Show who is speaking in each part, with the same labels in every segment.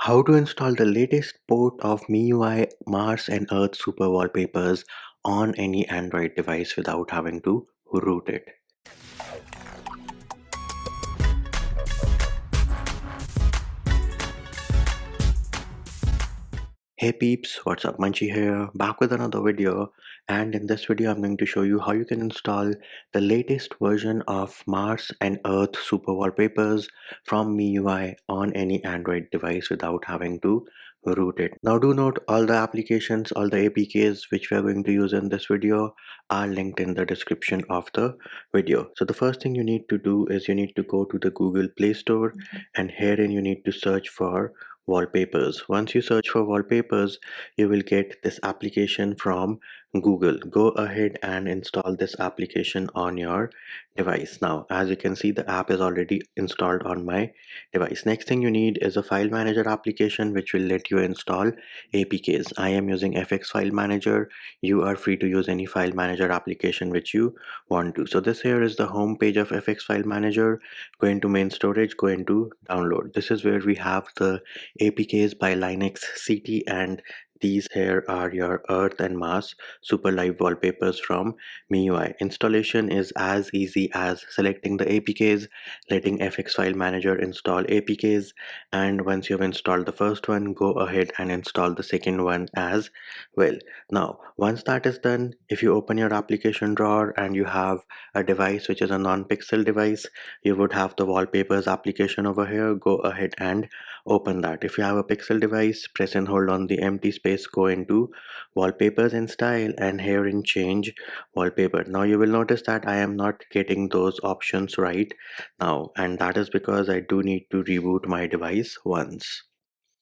Speaker 1: How to install the latest port of Miui Mars and Earth Super Wallpapers on any Android device without having to root it. Hey peeps, what's up? Munchie here, back with another video, and in this video I'm going to show you how you can install the latest version of Mars and Earth Super Wallpapers from MIUI on any Android device without having to root it. Now do note all the applications, all the APKs which we are going to use in this video are linked in the description of the video. So the first thing you need to do is you need to go to the Google Play Store, and herein you need to search for wallpapers. Once you search for wallpapers, you will get this application from Google. Go ahead and install this application on your device. Now, as you can see, the app is already installed on my device. Next thing you need is a file manager application which will let you install APKs. I am using FX File Manager. You are free to use any file manager application which you want to. So this here is the home page of FX File Manager. Go into main storage, go into download. This is where we have the APKs by Linux CT, and these here are your Earth and Mars Super Live wallpapers from MIUI. Installation is as easy as selecting the APKs, letting FX File Manager install APKs, and once you've installed the first one, go ahead and install the second one as well. Now, once that is done, if you open your application drawer and you have a device which is a non-pixel device, you would have the wallpapers application over here. Go ahead and open that. If you have a pixel device, press and hold on the empty space, go into wallpapers and style, and here in change wallpaper. Now you will notice that I am not getting those options right now, and that is because I do need to reboot my device once.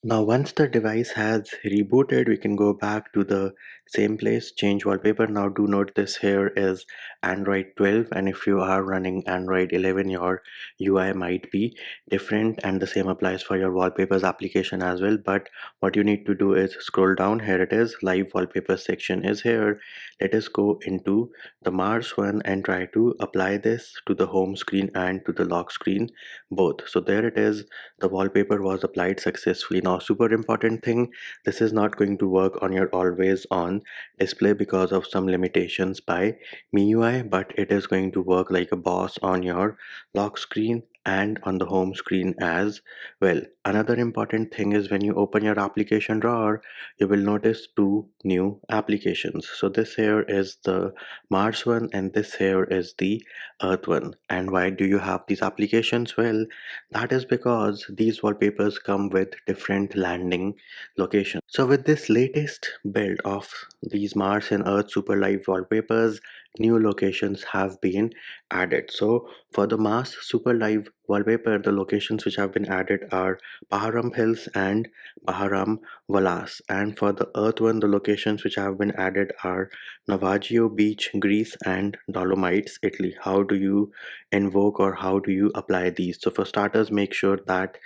Speaker 1: Now, once the device has rebooted, we can go back to the same place, change wallpaper. Now, do note this here is Android 12, and if you are running Android 11, your UI might be different, and the same applies for your wallpapers application as well. But what you need to do is scroll down. Here it is, live wallpaper section is here. Let us go into the Mars one and try to apply this to the home screen and to the lock screen both. So there it is, the wallpaper was applied successfully. Now, super important thing, this is not going to work on your always on display because of some limitations by MIUI, but it is going to work like a boss on your lock screen and on the home screen as well. Another important thing is when you open your application drawer, you will notice two new applications. So this here is the Mars one, and this here is the Earth one. And why do you have these applications? Well, that is because these wallpapers come with different landing locations. So with this latest build of these Mars and Earth Super Live wallpapers, new locations have been added. So for the Mars Super Live wallpaper, the locations which have been added are Paharam Hills and Paharam Valas. And for the Earth one, the locations which have been added are Navaggio Beach, Greece, and Dolomites, Italy. How do you invoke or how do you apply these? So for starters, make sure that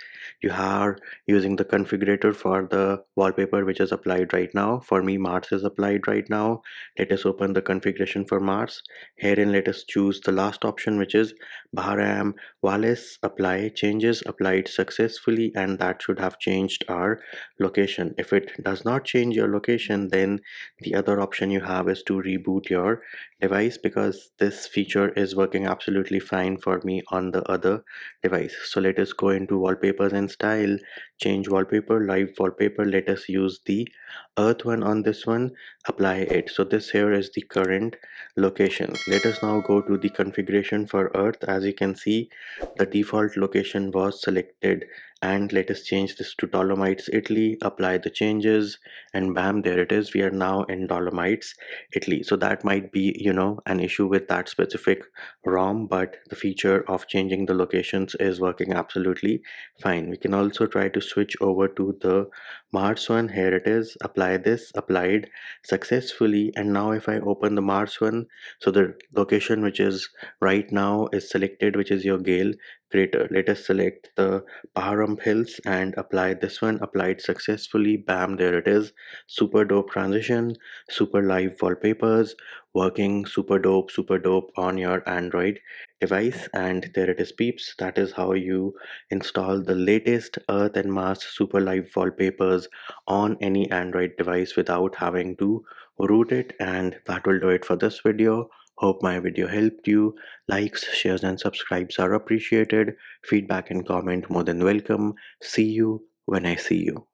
Speaker 1: you are using the configurator for the wallpaper which is applied right now. For me, Mars is applied right now. Let us open the configuration for Mars. Herein, let us choose the last option, which is Bahram Wallace apply changes applied successfully, and that should have changed our location. If it does not change your location, then the other option you have is to reboot your device, because this feature is working absolutely fine for me on the other device. So let us go into wallpapers and style, change wallpaper, live wallpaper. Let us use the Earth one on this one, apply it. So this here is the current location. Let us now go to the configuration for Earth. As you can see, the default location was selected, and let us change this to Dolomites, Italy, apply the changes, and bam, there it is. We are now in Dolomites, Italy. So that might be, an issue with that specific ROM, but the feature of changing the locations is working absolutely fine. We can also try to switch over to the Mars one. Here it is, apply this, applied successfully. And now if I open the Mars one, so the location which is right now is selected, which is your Gale greater. Let us select the Paharam Hills and apply this one. Applied successfully. Bam, there it is. Super dope transition, super live wallpapers, working super dope on your Android device. And there it is, peeps. That is how you install the latest Earth and Mars super live wallpapers on any Android device without having to root it. And that will do it for this video. Hope my video helped you. Likes, shares, and subscribes are appreciated. Feedback and comment more than welcome. See you when I see you.